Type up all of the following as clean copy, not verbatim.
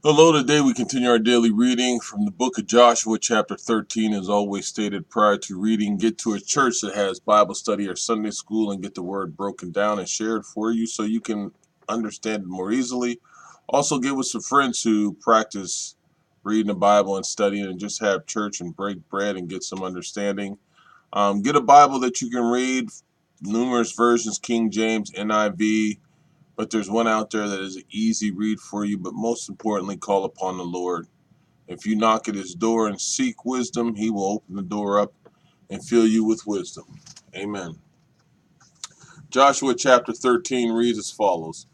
Hello, today we continue our daily reading from the book of Joshua, chapter 13. As always stated prior to reading, get to a church that has Bible study or Sunday school and get the word broken down and shared for you so you can understand it more easily. Also, get with some friends who practice reading the Bible and studying and just have church and break bread and get some understanding. Get a Bible that you can read, numerous versions, King James, NIV, but there's one out there that is an easy read for you, but most importantly, call upon the Lord. If you knock at his door and seek wisdom, he will open the door up and fill you with wisdom. Amen. Joshua chapter 13 reads as follows.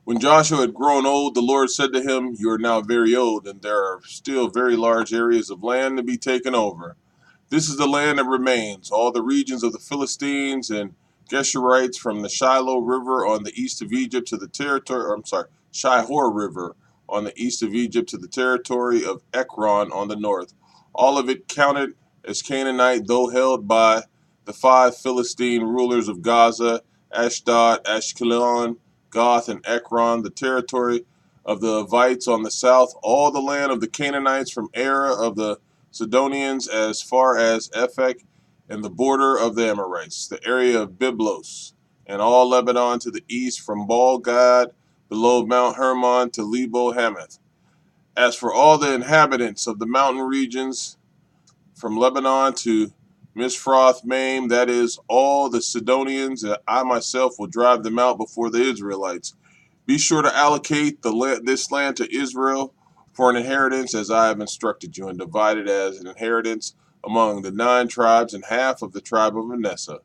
When Joshua had grown old, the Lord said to him, "You are now very old, and there are still very large areas of land to be taken over. This is the land that remains, all the regions of the Philistines and Geshurites from the Shiloh River on the east of Egypt to the Shihor River on the east of Egypt to the territory of Ekron on the north. All of it counted as Canaanite, though held by the five Philistine rulers of Gaza, Ashdod, Ashkelon, Goth, and Ekron, the territory of the Avites on the south, all the land of the Canaanites from Ara of the Sidonians as far as Ephek and the border of the Amorites, the area of Byblos, and all Lebanon to the east from Baal Gad below Mount Hermon to Lebo Hamath. As for all the inhabitants of the mountain regions from Lebanon to Misfroth Maim, that is, all the Sidonians, I myself will drive them out before the Israelites. Be sure to allocate this land to Israel for an inheritance as I have instructed you, and divide it as an inheritance among the 9 tribes and half of the tribe of Manasseh.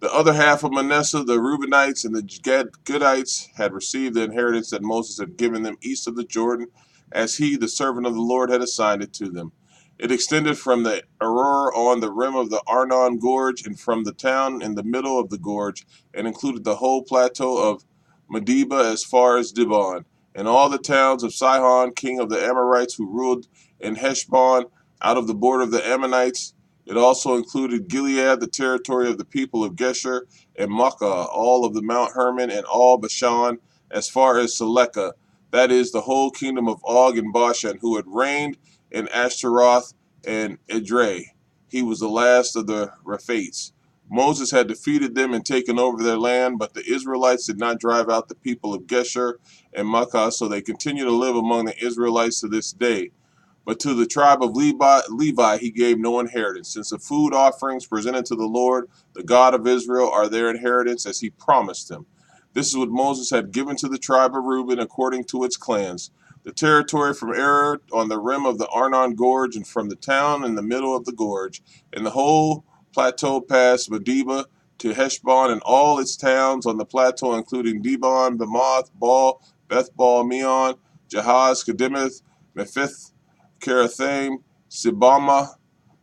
The other half of Manasseh, the Reubenites and the Gadites, had received the inheritance that Moses had given them east of the Jordan, as he, the servant of the Lord, had assigned it to them. It extended from the Aror on the rim of the Arnon Gorge and from the town in the middle of the gorge, and included the whole plateau of Medeba as far as Dibon, and all the towns of Sihon, king of the Amorites, who ruled in Heshbon, out of the border of the Ammonites. It also included Gilead, the territory of the people of Geshur, and Makkah, all of the Mount Hermon, and all Bashan, as far as Seleka, that is, the whole kingdom of Og and Bashan, who had reigned in Ashtaroth and Edrei. He was the last of the Rephates. Moses had defeated them and taken over their land, but the Israelites did not drive out the people of Geshur and Makkah, so they continue to live among the Israelites to this day. But to the tribe of Levi he gave no inheritance, since the food offerings presented to the Lord, the God of Israel, are their inheritance as he promised them. This is what Moses had given to the tribe of Reuben according to its clans. The territory from Arar on the rim of the Arnon Gorge and from the town in the middle of the gorge, and the whole plateau past Medeba to Heshbon and all its towns on the plateau, including Dibon, Bamoth, Baal, Beth-Baal, Meon, Jahaz, Kedemeth, Mephith, Kerathaim, Sibama,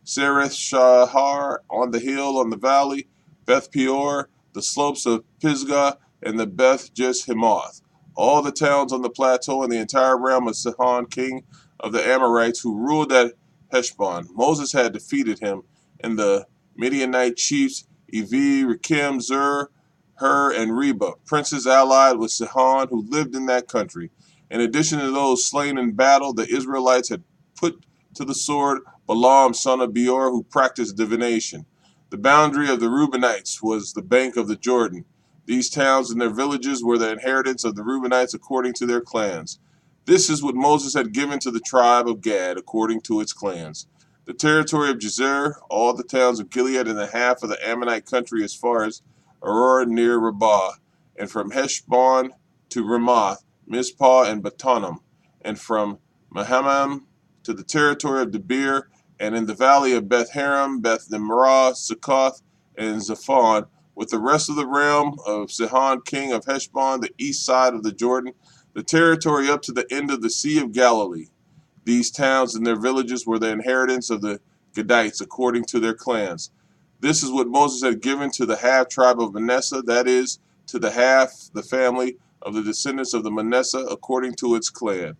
Sereth Shahar, on the hill, on the valley, Beth Peor, the slopes of Pisgah, and the Beth Jeshimoth, all the towns on the plateau and the entire realm of Sihon, king of the Amorites, who ruled at Heshbon. Moses had defeated him, and the Midianite chiefs Evi, Rekem, Zur, Hur, and Reba, princes allied with Sihon, who lived in that country. In addition to those slain in battle, the Israelites had put to the sword Balaam, son of Beor, who practiced divination. The boundary of the Reubenites was the bank of the Jordan. These towns and their villages were the inheritance of the Reubenites according to their clans. This is what Moses had given to the tribe of Gad according to its clans. The territory of Jazer, all the towns of Gilead, and the half of the Ammonite country as far as Aurora near Rabbah, and from Heshbon to Ramoth, Mizpah, and Batanim, and from Mahamam to the territory of Debir, and in the valley of Beth Haram, Beth Nimrah, Succoth, and Zaphon, with the rest of the realm of Sihon, king of Heshbon, the east side of the Jordan, the territory up to the end of the Sea of Galilee. These towns and their villages were the inheritance of the Gadites according to their clans. This is what Moses had given to the half tribe of Manasseh, that is, to the half the family of the descendants of the Manasseh according to its clan.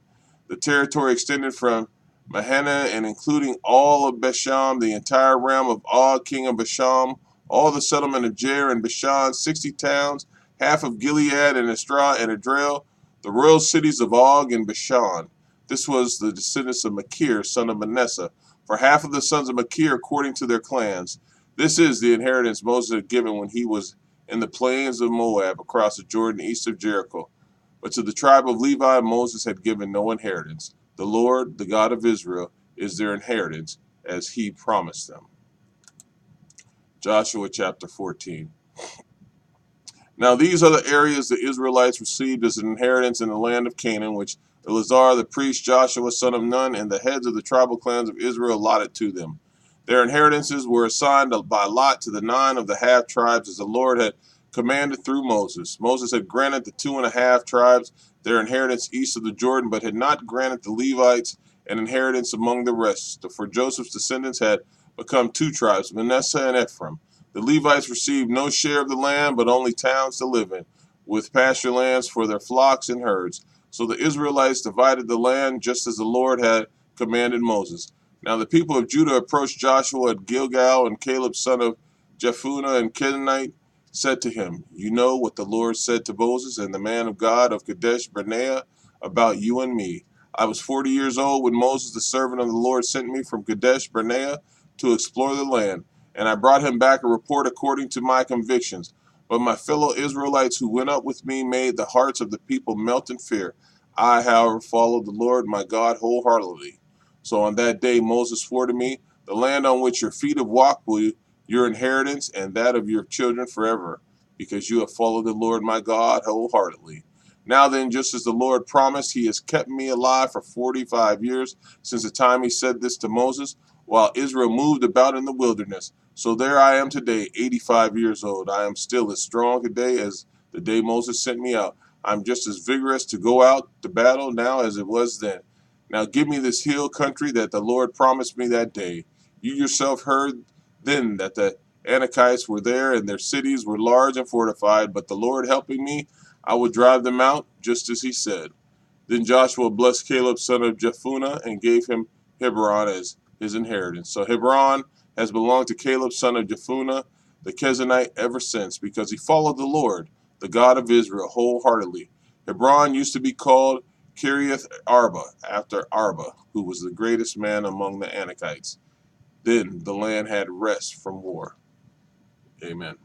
The territory extended from Mahana and including all of Bashan, the entire realm of Og, king of Bashan, all the settlement of Jair and Bashan, 60 towns, half of Gilead and Estrah and Adrel, the royal cities of Og and Bashan. This was the descendants of Machir, son of Manasseh, for half of the sons of Machir according to their clans. This is the inheritance Moses had given when he was in the plains of Moab across the Jordan east of Jericho. But to the tribe of Levi, Moses had given no inheritance. The Lord, the God of Israel, is their inheritance, as he promised them. Joshua chapter 14. Now these are the areas the Israelites received as an inheritance in the land of Canaan, which Eleazar the priest, Joshua son of Nun, and the heads of the tribal clans of Israel allotted to them. Their inheritances were assigned by lot to the 9 of the half tribes, as the Lord had commanded through Moses. Moses had granted the 2.5 tribes their inheritance east of the Jordan, but had not granted the Levites an inheritance among the rest. For Joseph's descendants had become 2 tribes, Manasseh and Ephraim. The Levites received no share of the land, but only towns to live in, with pasture lands for their flocks and herds. So the Israelites divided the land just as the Lord had commanded Moses. Now the people of Judah approached Joshua at Gilgal, and Caleb son of Jephunneh and Kenite said to him, "You know what the Lord said to Moses and the man of God of Kadesh Barnea about you and me. I was 40 years old when Moses, the servant of the Lord, sent me from Kadesh Barnea to explore the land. And I brought him back a report according to my convictions. But my fellow Israelites who went up with me made the hearts of the people melt in fear. I, however, followed the Lord my God wholeheartedly. So on that day Moses swore to me, the land on which your feet have walked will be your inheritance and that of your children forever, because you have followed the Lord my God wholeheartedly. Now then, just as the Lord promised, he has kept me alive for 45 years since the time he said this to Moses, while Israel moved about in the wilderness. So there I am today, 85 years old. I am still as strong today as the day Moses sent me out. I'm just as vigorous to go out to battle now as it was then. Now give me this hill country that the Lord promised me that day. You yourself heard then that the Anakites were there and their cities were large and fortified, but the Lord helping me, I will drive them out just as he said." Then Joshua blessed Caleb son of Jephunneh and gave him Hebron as his inheritance. So Hebron has belonged to Caleb son of Jephunneh the Kenizzite ever since, because he followed the Lord, the God of Israel, wholeheartedly. Hebron used to be called Kiriath Arba, after Arba, who was the greatest man among the Anakites. Then the land had rest from war. Amen.